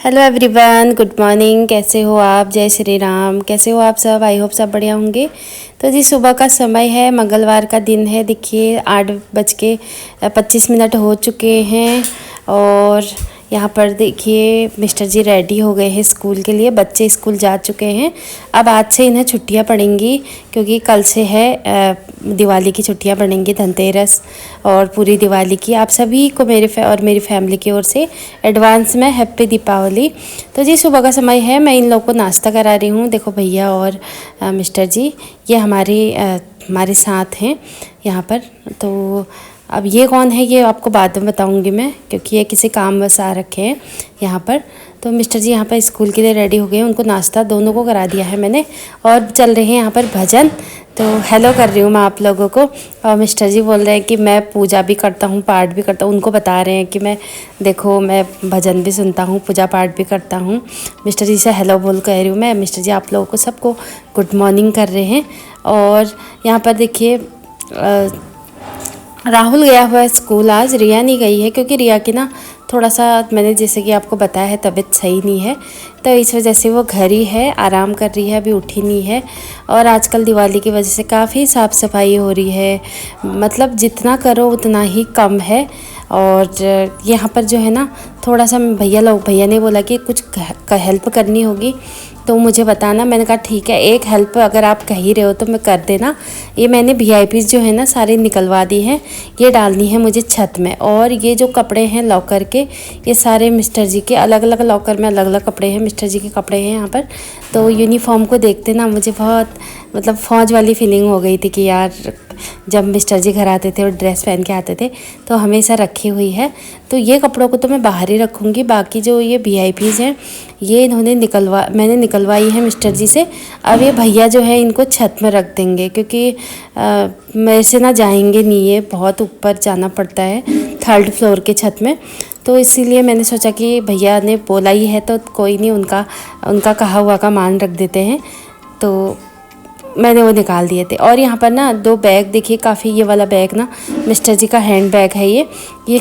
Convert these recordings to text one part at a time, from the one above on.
Hello everyone, good morning. कैसे हो आप? जय श्री राम। कैसे हो आप सब? आई होप सब बढ़िया होंगे। तो जी सुबह का समय है, मंगलवार का दिन है। देखिए 8:25 हो चुके हैं और यहाँ पर देखिए मिस्टर जी रेडी हो गए हैं स्कूल के लिए। बच्चे स्कूल जा चुके हैं। अब आज से इन्हें छुट्टियाँ पड़ेंगी क्योंकि कल से है दिवाली की छुट्टियाँ पड़ेंगी, धनतेरस और पूरी दिवाली की। आप सभी को और मेरी फैमिली की ओर से एडवांस में हैप्पी दीपावली। तो जी सुबह का समय है, मैं इन लोगों को नाश्ता करा रही हूँ। देखो भैया और मिस्टर जी ये हमारे साथ हैं यहाँ पर। तो अब ये कौन है ये आपको बाद में बताऊंगी मैं, क्योंकि ये किसी काम बस आ रखे हैं यहाँ पर। तो मिस्टर जी यहाँ पर स्कूल के लिए रेडी हो गए हैं, उनको नाश्ता दोनों को करा दिया है मैंने और चल रहे हैं यहाँ पर भजन। तो हेलो कर रही हूँ मैं आप लोगों को। और मिस्टर जी बोल रहे हैं कि मैं पूजा भी करता हूँ, पाठ भी करता हूँ। उनको बता रहे हैं कि मैं देखो मैं भजन भी सुनता हूँ, पूजा पाठ भी करता हूँ। मिस्टर जी से हेलो बोल कह रही हूँ मैं। मिस्टर जी आप लोगों को सबको गुड मॉर्निंग कर रहे हैं। और यहाँ पर देखिए राहुल गया हुआ है स्कूल, आज रिया नहीं गई है क्योंकि रिया की ना थोड़ा सा मैंने जैसे कि आपको बताया है तबीयत सही नहीं है, तो इस वजह से वो घर ही है, आराम कर रही है, अभी उठी नहीं है। और आजकल दिवाली की वजह से काफ़ी साफ़ सफाई हो रही है, मतलब जितना करो उतना ही कम है। और यहाँ पर जो है ना थोड़ा सा भैया ने बोला कि कुछ हेल्प करनी होगी तो मुझे बताना। मैंने कहा ठीक है, एक हेल्प अगर आप कह ही रहे हो तो मैं कर देना। ये मैंने वीआईपीज़ जो है ना सारे निकलवा दी हैं, ये डालनी है मुझे छत में। और ये जो कपड़े हैं लॉकर के, ये सारे मिस्टर जी के अलग अलग लॉकर में अलग अलग कपड़े हैं, मिस्टर जी के कपड़े हैं यहाँ पर। तो यूनिफॉर्म को देखते ना मुझे बहुत मतलब फ़ौज वाली फीलिंग हो गई थी कि यार जब मिस्टर जी घर आते थे और ड्रेस पहन के आते थे तो हमेशा रखी हुई है। तो ये कपड़ों को तो मैं बाहर ही रखूँगी, बाकी जो ये वीआईपीज़ हैं ये मैंने निकलवाई है मिस्टर जी से। अब ये भैया जो है इनको छत में रख देंगे क्योंकि मेरे से ना जाएंगे नहीं, ये बहुत ऊपर जाना पड़ता है 3rd फ्लोर के छत में। तो इसीलिए मैंने सोचा कि भैया ने बोला ही है तो कोई नहीं, उनका कहा हुआ का मान रख देते हैं। तो मैंने वो निकाल दिए थे। और यहाँ पर ना 2 बैग देखिए, काफ़ी ये वाला बैग ना मिस्टर जी का हैंड बैग है। ये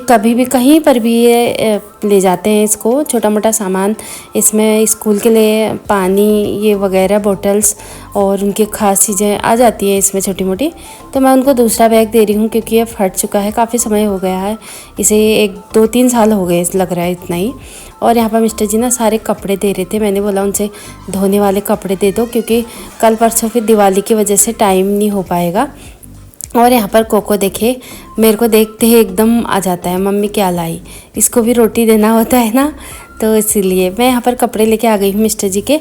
कभी भी कहीं पर भी ये ले जाते हैं इसको, छोटा मोटा सामान इसमें स्कूल के लिए पानी ये वगैरह बॉटल्स और उनकी खास चीज़ें आ जाती हैं इसमें छोटी मोटी। तो मैं उनको दूसरा बैग दे रही हूँ क्योंकि ये फट चुका है, काफ़ी समय हो गया है इसे, 1-2-3 साल हो गए लग रहा है इतना ही। और यहाँ पर मिस्टर जी ना सारे कपड़े दे रहे थे, मैंने बोला उनसे धोने वाले कपड़े दे दो क्योंकि कल परसों फिर दिवाली की वजह से टाइम नहीं हो पाएगा। और यहाँ पर कोको देखे मेरे को देखते ही एकदम आ जाता है, मम्मी क्या लाई, इसको भी रोटी देना होता है ना। तो इसीलिए मैं यहाँ पर कपड़े लेके आ गई हूँ मिस्टर जी के,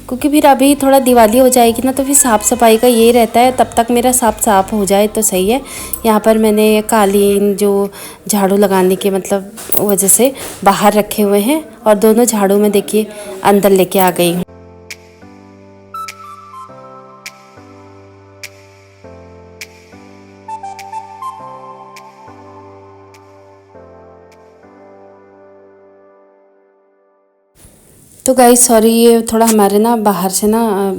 क्योंकि फिर अभी थोड़ा दिवाली हो जाएगी ना तो फिर साफ़ सफाई का ये रहता है, तब तक मेरा साफ़ हो जाए तो सही है। यहाँ पर मैंने कालीन जो झाड़ू लगाने के मतलब वजह से बाहर रखे हुए हैं और दोनों झाड़ू में देखिए अंदर लेके आ गई हूँ। तो गाइस सॉरी, ये थोड़ा हमारे ना बाहर से ना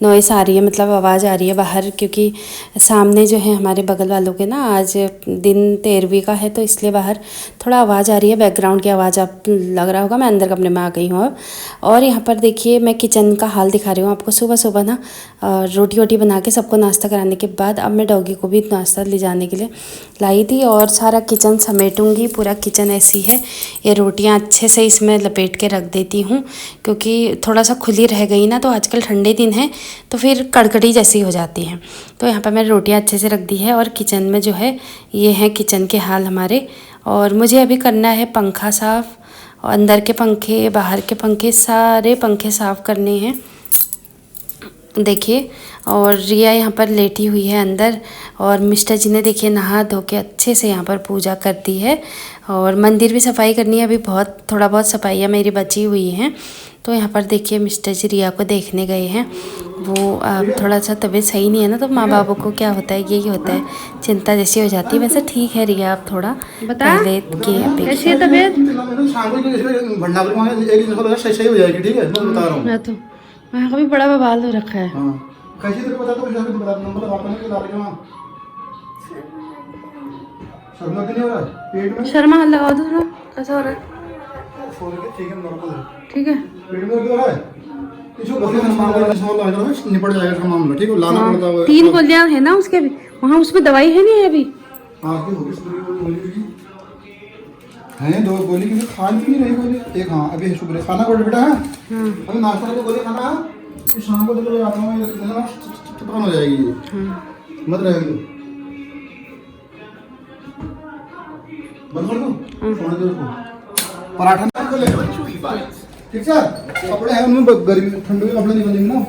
नॉइस आ रही है, मतलब आवाज़ आ रही है बाहर, क्योंकि सामने जो है हमारे बगल वालों के ना आज दिन 13वीं का है, तो इसलिए बाहर थोड़ा आवाज़ आ रही है, बैकग्राउंड की आवाज़ आप लग रहा होगा। मैं अंदर कमरे में आ गई हूँ अब। और यहाँ पर देखिए मैं किचन का हाल दिखा रही हूँ आपको। सुबह सुबह ना रोटी वोटी बना के सबको नाश्ता कराने के बाद अब मैं डॉगी को भी नाश्ता ले जाने के लिए लाई थी और सारा किचन समेटूँगी। पूरा किचन ऐसी है, ये रोटियाँ अच्छे से इसमें लपेट के रख देती हूँ क्योंकि थोड़ा सा खुली रह गई ना तो आजकल ठंडे दिन है तो फिर कड़कड़ी जैसी हो जाती हैं। तो यहाँ पर मैंने रोटियाँ अच्छे से रख दी है। और किचन में जो है ये है किचन के हाल हमारे। और मुझे अभी करना है पंखा साफ़, और अंदर के पंखे बाहर के पंखे सारे पंखे साफ़ करने हैं देखिए। और रिया यहाँ पर लेटी हुई है अंदर, और मिस्टर जी ने देखिए नहा धो के अच्छे से यहाँ पर पूजा कर दी है। और मंदिर भी सफाई करनी है, अभी थोड़ा बहुत सफाइयाँ मेरी बची हुई हैं। तो यहाँ पर देखिए मिस्टर जी रिया को देखने गए हैं। वो थोड़ा सा तबीयत सही नहीं है ना, तो माँ बापों को क्या होता है यही होता है, चिंता जैसी हो जाती है। वैसे ठीक है रिया, आप थोड़ा पहले की अपेक्षा। तबीयत सही हो जाएगी, ठीक है मैं बता रहा हूँ। मैं तो वहाँ का भी बड़ा बवाल हो रखा है। कैसे तेरे को बता, तो बता नंबर लगा के नहीं डाल के वहाँ शर्मा नहीं हो रहा है पेट में। शर्मा लगाओ तो थोड़ा कैसा हो रहा है। छोड़ के ठीक है नॉर्मल है। ठीक है। पेट में दर्द हो रहा है इसको बस सामान लाएगा ना निपट जाएगा मामला। ठीक है लाना पड़ता है। 3 गोलियां है ना उसके भी, वहाँ उसमें दवाई है नहीं अभी। आपकी होगी पूरी गोली है 2 गोली की खानी भी नहीं गोली एक। हाँ अभी शुक्र खाना पड़ बेटा है। अभी नाश्ता को गोली खाना है शाम को चलो आता हूँ खत्म हो जाएगी ये। मत रहेगी बंद कर दो सोने दो उसको। पराठा ना कर ले ठीक सर। कपड़े हैं उनमें गर्मी ठंड के कपड़े निकलेंगे ना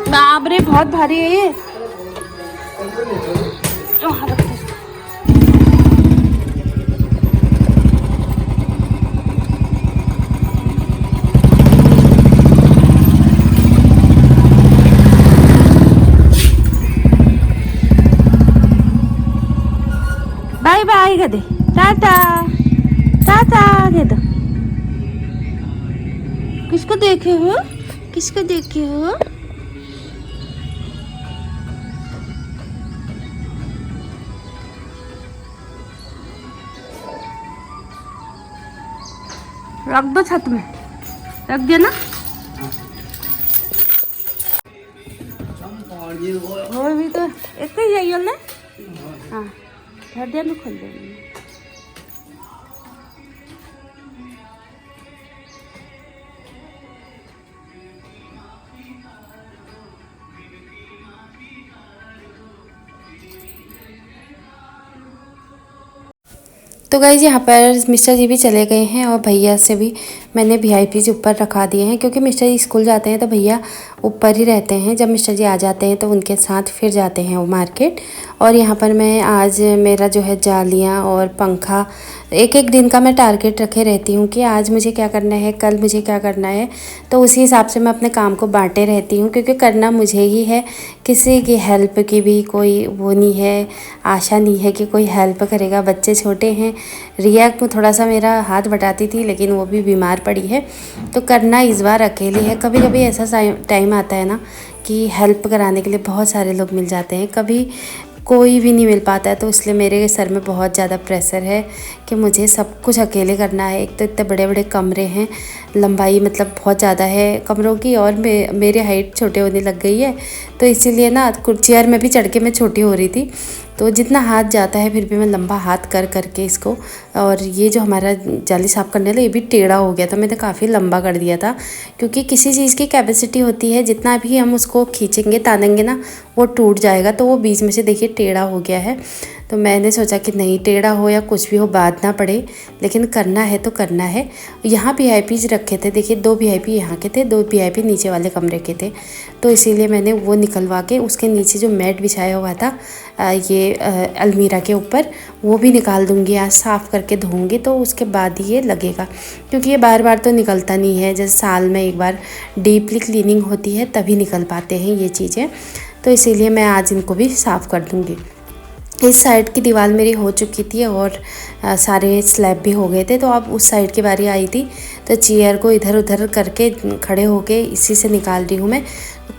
बाप रे बहुत भारी है ये। बाय बाय कह दे, टाटा टाटा कह दो। किसको देखे हो, किसको देखे हो? रख दो छत में, रख दिया ना। और भी तो एक ही जाइए ना। हाँ धर दिया मैं खोल देंगे। तो गाइस यहाँ पर मिस्टर जी भी चले गए हैं और भैया से भी मैंने वीआईपी ऊपर रखा दिए हैं, क्योंकि मिस्टर जी स्कूल जाते हैं तो भैया ऊपर ही रहते हैं। जब मिस्टर जी आ जाते हैं तो उनके साथ फिर जाते हैं वो मार्केट। और यहाँ पर मैं आज मेरा जो है जालियाँ और पंखा एक एक दिन का मैं टारगेट रखे रहती हूँ कि आज मुझे क्या करना है, कल मुझे क्या करना है। तो उसी हिसाब से मैं अपने काम को बांटे रहती हूँ, क्योंकि करना मुझे ही है। किसी की हेल्प की भी कोई वो नहीं है, आशा नहीं है कि कोई हेल्प करेगा। बच्चे छोटे हैं। रिया को थोड़ा सा मेरा हाथ बटाती थी, लेकिन वो भी बीमार पड़ी है तो करना इस बार अकेली है। कभी कभी ऐसा टाइम आता है ना कि हेल्प कराने के लिए बहुत सारे लोग मिल जाते हैं, कभी कोई भी नहीं मिल पाता है। तो इसलिए मेरे सर में बहुत ज़्यादा प्रेशर है कि मुझे सब कुछ अकेले करना है। एक तो इतने बड़े बड़े कमरे हैं, लंबाई मतलब बहुत ज़्यादा है कमरों की, और मेरे हाइट छोटे होने लग गई है। तो इसीलिए ना चेयर में भी चढ़ के मैं छोटी हो रही थी। तो जितना हाथ जाता है फिर भी मैं लंबा हाथ कर करके इसको। और ये जो हमारा जाली साफ़ करने वाला ये भी टेढ़ा हो गया था, मैंने काफ़ी लंबा कर दिया था। क्योंकि किसी चीज़ की कैपेसिटी होती है, जितना भी हम उसको खींचेंगे तानेंगे ना वो टूट जाएगा। तो वो बीच में से देखिए टेढ़ा हो गया है। तो मैंने सोचा कि नहीं, टेढ़ा हो या कुछ भी हो बात ना पड़े, लेकिन करना है तो करना है। यहाँ वीआईपी रखे थे, देखिए 2 वीआईपी यहाँ के थे, 2 वीआईपी नीचे वाले कमरे के थे। तो इसीलिए मैंने वो निकलवा के उसके नीचे जो मैट बिछाया हुआ था ये अलमीरा के ऊपर, वो भी निकाल दूँगी। आज साफ़ करके धोऊँगी तो उसके बाद ही ये लगेगा, क्योंकि ये बार बार तो निकलता नहीं है। जैसे साल में एक बार डीपली क्लीनिंग होती है तभी निकल पाते हैं ये चीज़ें। तो इसीलिए मैं आज इनको भी साफ़ कर दूँगी। इस साइड की दीवार मेरी हो चुकी थी और सारे स्लैब भी हो गए थे। तो अब उस साइड की बारी आई थी, तो चेयर को इधर उधर करके खड़े होके इसी से निकाल रही हूँ मैं।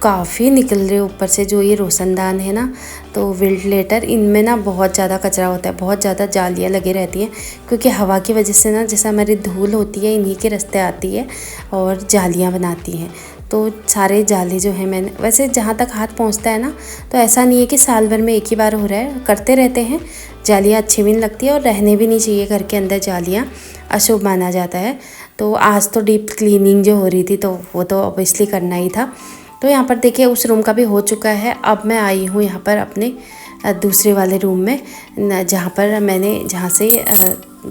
काफ़ी निकल रहे ऊपर से जो ये रोशनदान है ना, तो वेंटिलेटर, इनमें ना बहुत ज़्यादा कचरा होता है, बहुत ज़्यादा जालियाँ लगी रहती हैं। क्योंकि हवा की वजह से ना जैसे हमारी धूल होती है इन्हीं के रास्ते आती है और जालियाँ बनाती हैं। तो सारे जाले जो हैं, मैंने वैसे जहाँ तक हाथ पहुँचता है ना, तो ऐसा नहीं है कि साल भर में एक ही बार हो रहा है, करते रहते हैं। जालियाँ अच्छी भी नहीं लगती है और रहने भी नहीं चाहिए घर के अंदर जालियाँ, अशुभ माना जाता है। तो आज तो डीप क्लीनिंग जो हो रही थी तो वो तो ऑब्वियसली करना ही था। तो यहाँ पर देखिए उस रूम का भी हो चुका है। अब मैं आई हूँ यहाँ पर अपने दूसरे वाले रूम में, जहाँ पर मैंने जहाँ से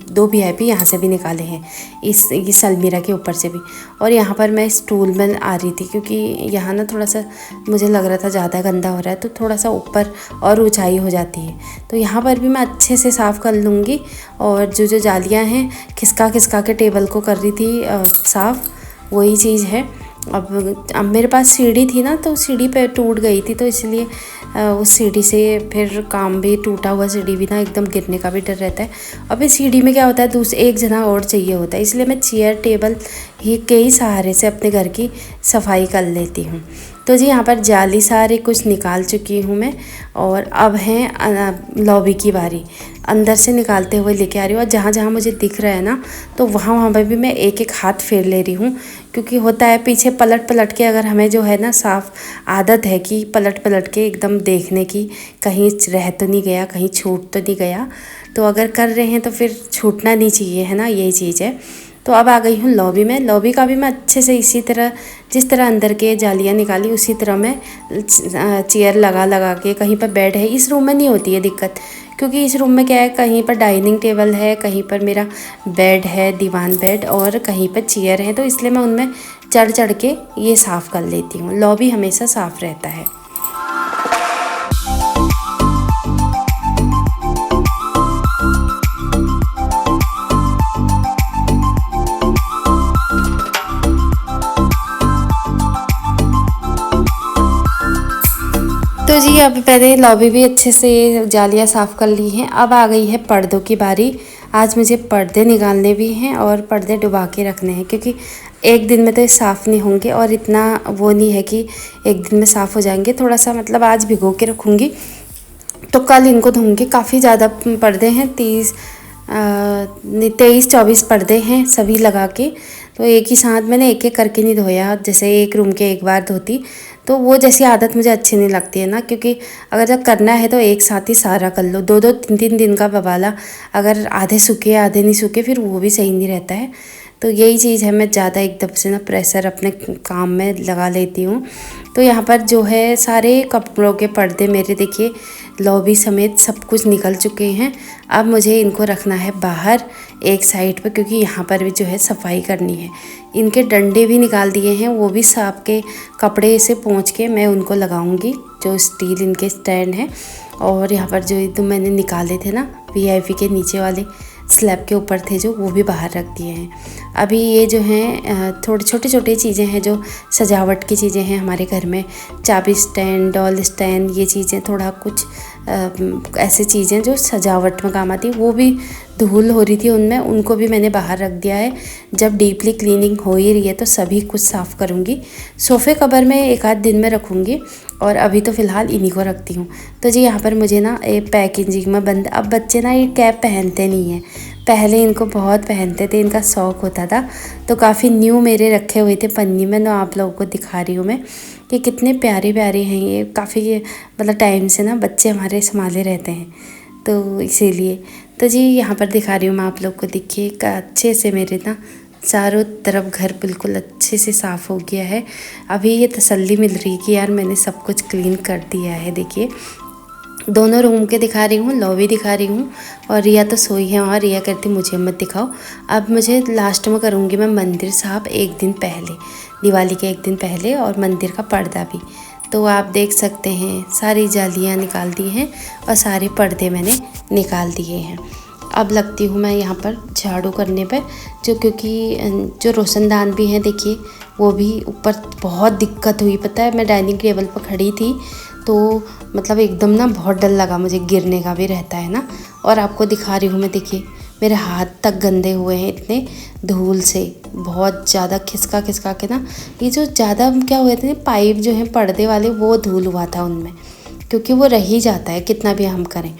2 वीआईपी यहाँ से भी निकाले हैं, इस अलमीरा के ऊपर से भी। और यहाँ पर मैं स्टूल में आ रही थी, क्योंकि यहाँ ना थोड़ा सा मुझे लग रहा था ज़्यादा गंदा हो रहा है, तो थोड़ा सा ऊपर और ऊंचाई हो जाती है। तो यहाँ पर भी मैं अच्छे से साफ़ कर लूँगी। और जो जालियाँ हैं खिसका खिसका के टेबल को कर रही थी साफ़, वही चीज़ है। अब मेरे पास सीढ़ी थी ना, तो सीढ़ी पे टूट गई थी, तो इसलिए उस सीढ़ी से फिर काम भी, टूटा हुआ सीढ़ी भी ना एकदम गिरने का भी डर रहता है। अब इस सीढ़ी में क्या होता है, एक जना और चाहिए होता है, इसलिए मैं चेयर टेबल के ही सहारे से अपने घर की सफाई कर लेती हूँ। तो जी यहाँ पर जाली सारे कुछ निकाल चुकी हूँ मैं, और अब है लॉबी की बारी। अंदर से निकालते हुए लेके आ रही हूँ, और जहाँ जहाँ मुझे दिख रहा है ना, तो वहाँ वहाँ पर भी मैं एक एक हाथ फेर ले रही हूँ, क्योंकि होता है पीछे पलट पलट के, अगर हमें जो है ना साफ़ आदत है कि पलट पलट के एकदम देखने की, कहीं रह तो नहीं गया, कहीं छूट तो नहीं गया, तो अगर कर रहे हैं तो फिर छूटना नहीं चाहिए, है ना, यही चीज़ है। तो अब आ गई हूँ लॉबी में। लॉबी का भी मैं अच्छे से इसी तरह, जिस तरह अंदर के जालियाँ निकाली उसी तरह मैं चेयर लगा लगा के, कहीं पर बेड है, इस रूम में नहीं होती है दिक्कत, क्योंकि इस रूम में क्या है, कहीं पर डाइनिंग टेबल है, कहीं पर मेरा बेड है, दीवान बेड, और कहीं पर चेयर है, तो इसलिए मैं उनमें चढ़ चढ़ के ये साफ़ कर लेती हूँ। लॉबी हमेशा साफ़ रहता है। तो जी अब पहले लॉबी भी अच्छे से जालियाँ साफ़ कर ली हैं। अब आ गई है पर्दों की बारी। आज मुझे पर्दे निकालने भी हैं और पर्दे डुबा के रखने हैं, क्योंकि एक दिन में तो ये साफ़ नहीं होंगे, और इतना वो नहीं है कि एक दिन में साफ़ हो जाएंगे। थोड़ा सा मतलब आज भिगो के रखूँगी तो कल इनको धोऊँगी। काफ़ी ज़्यादा पर्दे हैं, 23-24 पर्दे हैं सभी लगा के, तो एक ही साथ मैंने एक एक करके नहीं धोया। जैसे एक रूम के एक बार धोती, तो वो जैसी आदत मुझे अच्छी नहीं लगती है ना, क्योंकि अगर जब करना है तो एक साथ ही सारा कर लो। 2-2 3-3 दिन का बवाला, अगर आधे सूखे आधे नहीं सूखे फिर वो भी सही नहीं रहता है। तो यही चीज़ है, मैं ज़्यादा एकदम से ना प्रेशर अपने काम में लगा लेती हूँ। तो यहाँ पर जो है सारे कपड़ों के पर्दे मेरे देखिए लॉबी समेत सब कुछ निकल चुके हैं। अब मुझे इनको रखना है बाहर एक साइड पर, क्योंकि यहाँ पर भी जो है सफाई करनी है। इनके डंडे भी निकाल दिए हैं, वो भी सांप के कपड़े से पोंछ के मैं उनको लगाऊंगी, जो स्टील इनके स्टैंड है। और यहाँ पर जो तो मैंने निकाले थे ना वीआईपी के नीचे वाले स्लैब के ऊपर थे जो, वो भी बाहर रख दिए हैं। अभी ये जो हैं थोड़ी छोटी छोटी चीज़ें हैं जो सजावट की चीज़ें हैं हमारे घर में, चाबी स्टैंड, डॉल स्टैंड, ये चीज़ें थोड़ा कुछ ऐसे चीज़ें जो सजावट में काम आती है, वो भी धूल हो रही थी उनमें, उनको भी मैंने बाहर रख दिया है। जब डीपली क्लीनिंग हो ही रही है तो सभी कुछ साफ़ करूँगी। सोफ़े कवर में एक आध दिन में रखूँगी, और अभी तो फ़िलहाल इन्हीं को रखती हूँ। तो जी यहाँ पर मुझे ना एक पैकेजिंग में बंद, अब बच्चे ना ये कैप पहनते नहीं हैं, पहले इनको बहुत पहनते थे, इनका शौक़ होता था। तो काफ़ी न्यू मेरे रखे हुए थे पन्नी में, तो आप लोगों को दिखा रही हूँ मैं कि कितने प्यारे प्यारे हैं ये। काफ़ी मतलब टाइम से ना बच्चे हमारे संभाले रहते हैं, तो इसीलिए। तो जी यहाँ पर दिखा रही हूँ मैं आप लोग को, देखिए अच्छे से मेरे ना चारों तरफ घर बिल्कुल अच्छे से साफ़ हो गया है। अभी ये तसल्ली मिल रही है कि यार मैंने सब कुछ क्लीन कर दिया है। देखिए दोनों रूम के दिखा रही हूँ, लॉबी दिखा रही हूँ, और रिया तो सोई है, और रिया कहती मुझे मत दिखाओ। अब मुझे लास्ट में करूँगी मैं मंदिर साहब एक दिन पहले, दिवाली के एक दिन पहले, और मंदिर का पर्दा भी। तो आप देख सकते हैं सारी जालियाँ निकाल दी हैं और सारे पर्दे मैंने निकाल दिए हैं। अब लगती हूँ मैं यहाँ पर झाड़ू करने पर, क्योंकि जो रोशनदान भी हैं देखिए वो भी ऊपर बहुत दिक्कत हुई। पता है मैं डाइनिंग टेबल पर खड़ी थी तो मतलब एकदम ना बहुत डर लगा मुझे, गिरने का भी रहता है ना। और आपको दिखा रही हूँ मैं, देखिए मेरे हाथ तक गंदे हुए हैं इतने धूल से, बहुत ज़्यादा खिसका खिसका के ना। ये जो ज़्यादा क्या हुए थे पाइप जो हैं पर्दे वाले, वो धूल हुआ था उनमें, क्योंकि वो रह ही जाता है कितना भी हम करें।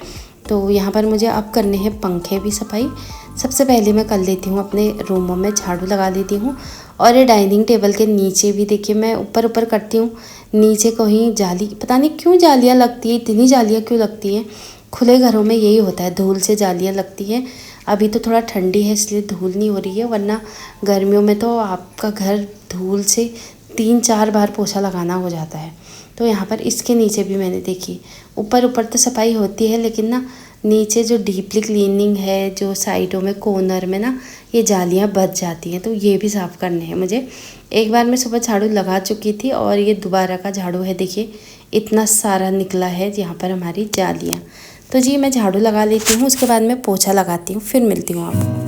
तो यहाँ पर मुझे अब करने हैं पंखे भी सफाई। सबसे पहले मैं कर लेती हूँ अपने रूमों में झाड़ू लगा लेती हूँ, और ये डाइनिंग टेबल के नीचे भी देखिए मैं ऊपर ऊपर करती हूँ, नीचे कहीं जाली, पता नहीं क्यों जालियाँ लगती है, इतनी जालियाँ क्यों लगती हैं। खुले घरों में यही होता है, धूल से जालियाँ लगती हैं। अभी तो थोड़ा ठंडी है इसलिए धूल नहीं हो रही है, वरना गर्मियों में तो आपका घर धूल से 3-4 बार पोछा लगाना हो जाता है। तो यहाँ पर इसके नीचे भी मैंने देखी, ऊपर ऊपर तो सफाई होती है, लेकिन ना नीचे जो डीपली क्लीनिंग है, जो साइडों में कॉर्नर में ना ये जालियाँ बच जाती हैं, तो ये भी साफ़ करने हैं मुझे। एक बार मैं सुबह झाड़ू लगा चुकी थी, और ये दोबारा का झाड़ू है, देखिए इतना सारा निकला है यहाँ पर हमारी जालियाँ। तो जी मैं झाड़ू लगा लेती हूँ, उसके बाद मैं पोछा लगाती हूँ, फिर मिलती हूँ आपको।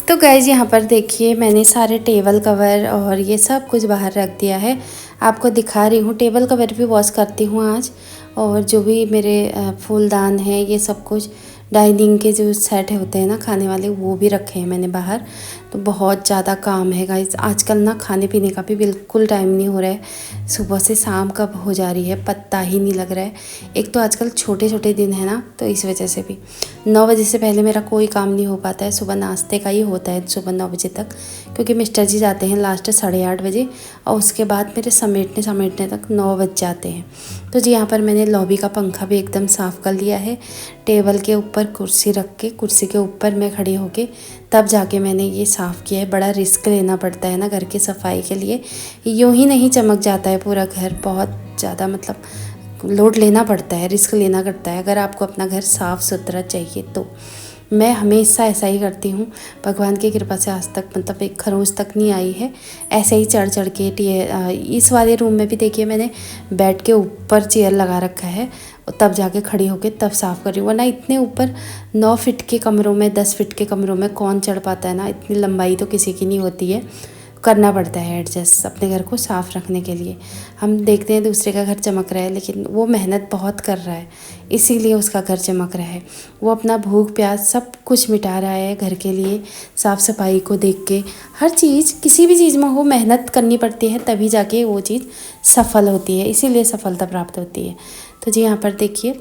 तो गाइज़ यहाँ पर देखिए मैंने सारे टेबल कवर और ये सब कुछ बाहर रख दिया है। आपको दिखा रही हूँ, टेबल कवर भी वॉश करती हूँ आज, और जो भी मेरे फूलदान है ये सब कुछ, डाइनिंग के जो सेट होते हैं ना खाने वाले, वो भी रखे हैं मैंने बाहर। तो बहुत ज़्यादा काम है गाइस आजकल ना, खाने पीने का भी बिल्कुल टाइम नहीं हो रहा है। सुबह से शाम कब हो जा रही है पता ही नहीं लग रहा है। एक तो आजकल छोटे छोटे दिन है ना, तो इस वजह से भी 9 बजे से पहले मेरा कोई काम नहीं हो पाता है। सुबह नाश्ते का ही होता है सुबह 9 बजे तक, क्योंकि मिस्टर जी जाते हैं लास्ट 8:30 बजे, और उसके बाद मेरे समेटने तक 9 बज जाते हैं। तो जी यहाँ पर मैंने लॉबी का पंखा भी एकदम साफ़ कर लिया है। टेबल के ऊपर कुर्सी रख के, कुर्सी के ऊपर मैं खड़ी होके तब जाके मैंने ये साफ़ किया है। बड़ा रिस्क लेना पड़ता है ना घर की सफाई के लिए, यूँ ही नहीं चमक जाता है पूरा घर। बहुत ज़्यादा मतलब लोड लेना पड़ता है, रिस्क लेना पड़ता है अगर आपको अपना घर साफ़ सुथरा चाहिए तो। मैं हमेशा ऐसा ही करती हूँ, भगवान की कृपा से आज तक मतलब एक खरोंच तक नहीं आई है। ऐसे ही चढ़ चढ़ के इस वाले रूम में भी देखिए मैंने बेड के ऊपर चेयर लगा रखा है, तब जाके खड़ी होके तब साफ़ कर रही हूँ। वरना इतने ऊपर 9 फीट के कमरों में, 10 फीट के कमरों में कौन चढ़ पाता है ना, इतनी लंबाई तो किसी की नहीं होती है। करना पड़ता है एडजस्ट अपने घर को साफ़ रखने के लिए। हम देखते हैं दूसरे का घर चमक रहा है, लेकिन वो मेहनत बहुत कर रहा है, इसीलिए उसका घर चमक रहा है। वो अपना भूख प्यास सब कुछ मिटा रहा है घर के लिए। साफ़ सफाई को देख के हर चीज़, किसी भी चीज़ में हो मेहनत करनी पड़ती है, तभी जाके वो चीज़ सफल होती है, इसीलिए सफलता प्राप्त होती है। तो जी यहाँ पर देखिए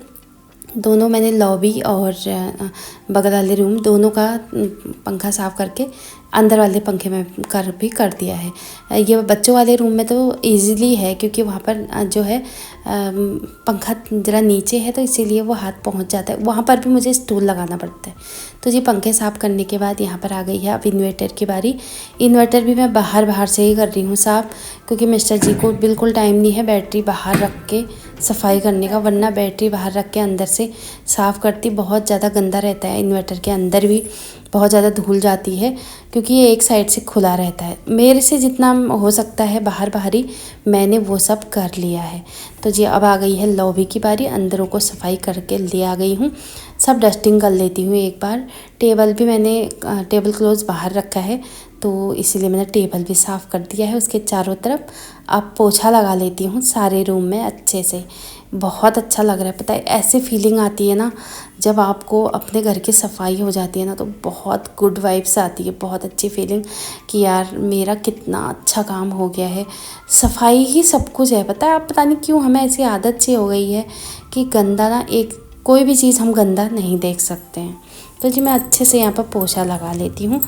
दोनों मैंने लॉबी और बगल वाले रूम दोनों का पंखा साफ़ करके अंदर वाले पंखे में कर दिया है। ये बच्चों वाले रूम में तो इजीली है, क्योंकि वहाँ पर जो है पंखा ज़रा नीचे है, तो इसीलिए वो हाथ पहुँच जाता है। वहाँ पर भी मुझे स्टूल लगाना पड़ता है। तो जी पंखे साफ़ करने के बाद यहाँ पर आ गई है अब इन्वर्टर की बारी। इन्वर्टर भी मैं बाहर से ही कर रही हूँ साफ़, क्योंकि मिस्टर जी को बिल्कुल टाइम नहीं है बैटरी बाहर रख के सफाई करने का, वरना बैटरी बाहर रख के अंदर से साफ़ करती बहुत ज़्यादा गंदा रहता है। इन्वर्टर के अंदर भी बहुत ज़्यादा धूल जाती है, क्योंकि ये एक साइड से खुला रहता है। मेरे से जितना हो सकता है बाहर ही मैंने वो सब कर लिया है। तो जी अब आ गई है लॉबी की बारी, अंदरों को सफाई करके ले आ गई हूँ। सब डस्टिंग कर लेती हूँ एक बार। टेबल भी मैंने टेबल क्लॉथ बाहर रखा है, तो इसीलिए मैंने टेबल भी साफ़ कर दिया है उसके चारों तरफ। अब पोछा लगा लेती हूँ सारे रूम में अच्छे से। बहुत अच्छा लग रहा है, पता है ऐसे फीलिंग आती है ना जब आपको अपने घर की सफाई हो जाती है ना, तो बहुत गुड वाइब्स आती है, बहुत अच्छी फीलिंग कि यार मेरा कितना अच्छा काम हो गया है। सफाई ही सब कुछ है, पता है। आप पता नहीं क्यों हमें ऐसी आदत सी हो गई है कि गंदा ना, एक कोई भी चीज़ हम गंदा नहीं देख सकते हैं। तो जी मैं अच्छे से यहाँ पर पोछा लगा लेती हूँ।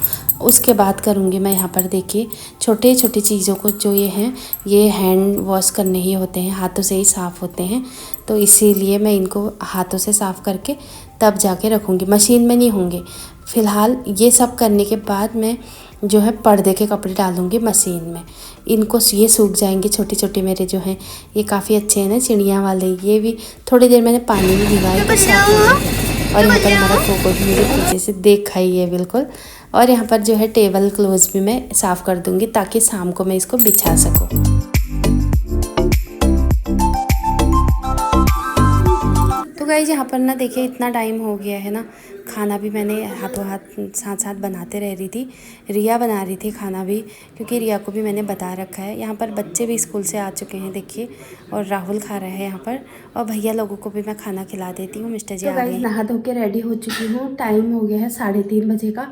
उसके बाद करूँगी मैं यहाँ पर देखिए छोटे छोटी चीज़ों को, जो ये हैं ये हैंड वॉश करने ही होते हैं, हाथों से ही साफ़ होते हैं। तो इसीलिए मैं इनको हाथों से साफ़ करके तब जाके रखूँगी, मशीन में नहीं होंगे। फ़िलहाल ये सब करने के बाद मैं जो है पर्दे के कपड़े डालूँगी मशीन में। इनको ये सूख जाएंगे। छोटे छोटे मेरे जो हैं ये काफ़ी अच्छे हैं ना, चिड़िया वाले, ये भी थोड़ी देर मैंने पानी में भिगाए तो साफ हो गए। और यहाँ पर हमारा कोको भी मुझे पीछे से देखा ही है बिल्कुल। और यहाँ पर जो है टेबल क्लोथ भी मैं साफ़ कर दूँगी, ताकि शाम को मैं इसको बिछा सकूँ। तो गाइस यहाँ पर ना देखिए इतना टाइम हो गया है ना, खाना भी मैंने हाथों हाथ साथ साथ बनाते रह रही थी। रिया बना रही थी खाना भी, क्योंकि रिया को भी मैंने बता रखा है। यहाँ पर बच्चे भी स्कूल से आ चुके हैं देखिए, और राहुल खा रहा है यहाँ पर, और भैया लोगों को भी मैं खाना खिला देती हूँ। मिस्टर जी आ गए। नहा धो के रेडी हो चुकी हूँ, टाइम हो गया है 3:30 बजे का।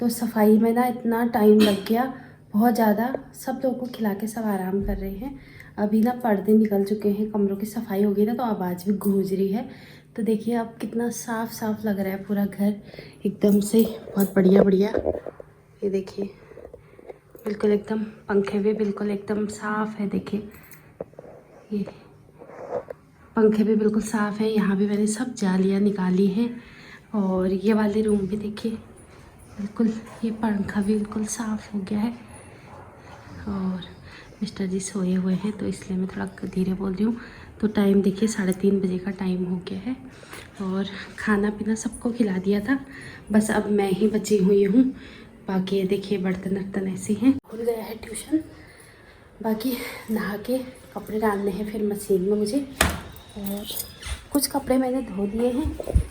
तो सफाई में ना इतना टाइम लग गया बहुत ज़्यादा। सब लोगों को खिला के सब आराम कर रहे हैं। अभी ना पर्दे निकल चुके हैं, कमरों की सफाई हो गई ना, तो आवाज़ भी गूंज रही है। तो देखिए अब कितना साफ साफ लग रहा है पूरा घर एकदम से, बहुत बढ़िया बढ़िया। ये देखिए बिल्कुल एकदम, पंखे भी बिल्कुल एकदम साफ है। देखिए ये पंखे भी बिल्कुल साफ है। यहाँ भी मैंने सब जालियाँ निकाली हैं। और ये वाले रूम भी देखिए बिल्कुल, ये पंखा भी बिल्कुल साफ हो गया है। और मिस्टर जी सोए हुए हैं, तो इसलिए मैं थोड़ा धीरे बोल रही हूँ। तो टाइम देखिए 3:30 बजे का टाइम हो गया है, और खाना पीना सबको खिला दिया था। बस अब मैं ही बची हुई हूँ। बाकी ये देखिए बर्तन वर्तन ऐसे हैं। खुल गया है ट्यूशन। बाकी नहा के कपड़े डालने हैं फिर मशीन में मुझे, और कुछ कपड़े मैंने धो दिए हैं।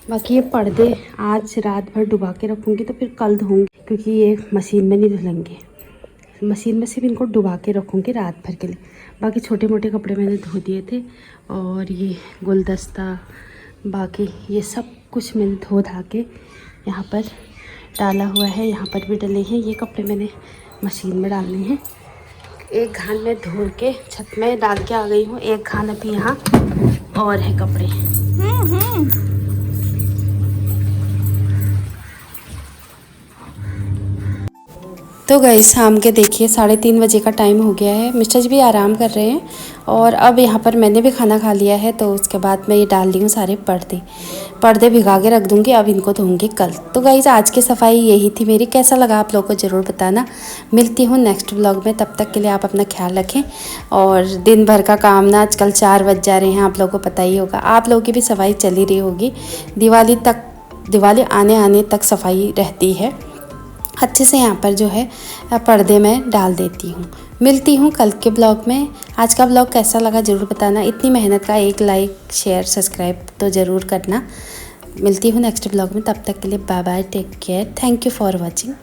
बाकी ये पर्दे आज रात भर डुबा के रखूँगी, तो फिर कल धोऊँगी। क्योंकि ये मशीन में नहीं धुलेंगे। मशीन में सिर्फ इनको डुबा के रखूँगी रात भर के लिए। बाकी छोटे मोटे कपड़े मैंने धो दिए थे, और ये गुलदस्ता बाकी ये सब कुछ मैंने धो धा के यहाँ पर डाला हुआ है। यहाँ पर भी डले हैं। ये कपड़े मैंने मशीन में डालने हैं। एक घान में धो के छत में डाल के आ गई हूँ, एक घान अभी यहाँ और है कपड़े। तो गाइस शाम के देखिए 3:30 बजे का टाइम हो गया है। मिस्टर जी भी आराम कर रहे हैं, और अब यहाँ पर मैंने भी खाना खा लिया है। तो उसके बाद मैं ये डाल रही हूँ सारे पर्दे भिगा के रख दूँगी। अब इनको धोऊंगी कल। तो गाइस आज की सफाई यही थी मेरी। कैसा लगा आप लोगों को ज़रूर बताना। मिलती हूँ नेक्स्ट व्लॉग में। तब तक के लिए आप अपना ख्याल रखें। और दिन भर का काम ना आजकल 4 बज जा रहे हैं, आप लोगों को पता ही होगा। आप लोगों की भी सफाई चली रही होगी। दिवाली आने तक सफाई रहती है। अच्छे से यहाँ पर जो है पर्दे में डाल देती हूँ। मिलती हूँ कल के ब्लॉग में। आज का ब्लॉग कैसा लगा ज़रूर बताना। इतनी मेहनत का एक लाइक शेयर सब्सक्राइब तो ज़रूर करना। मिलती हूँ नेक्स्ट ब्लॉग में। तब तक के लिए bye bye, take care, thank you for watching.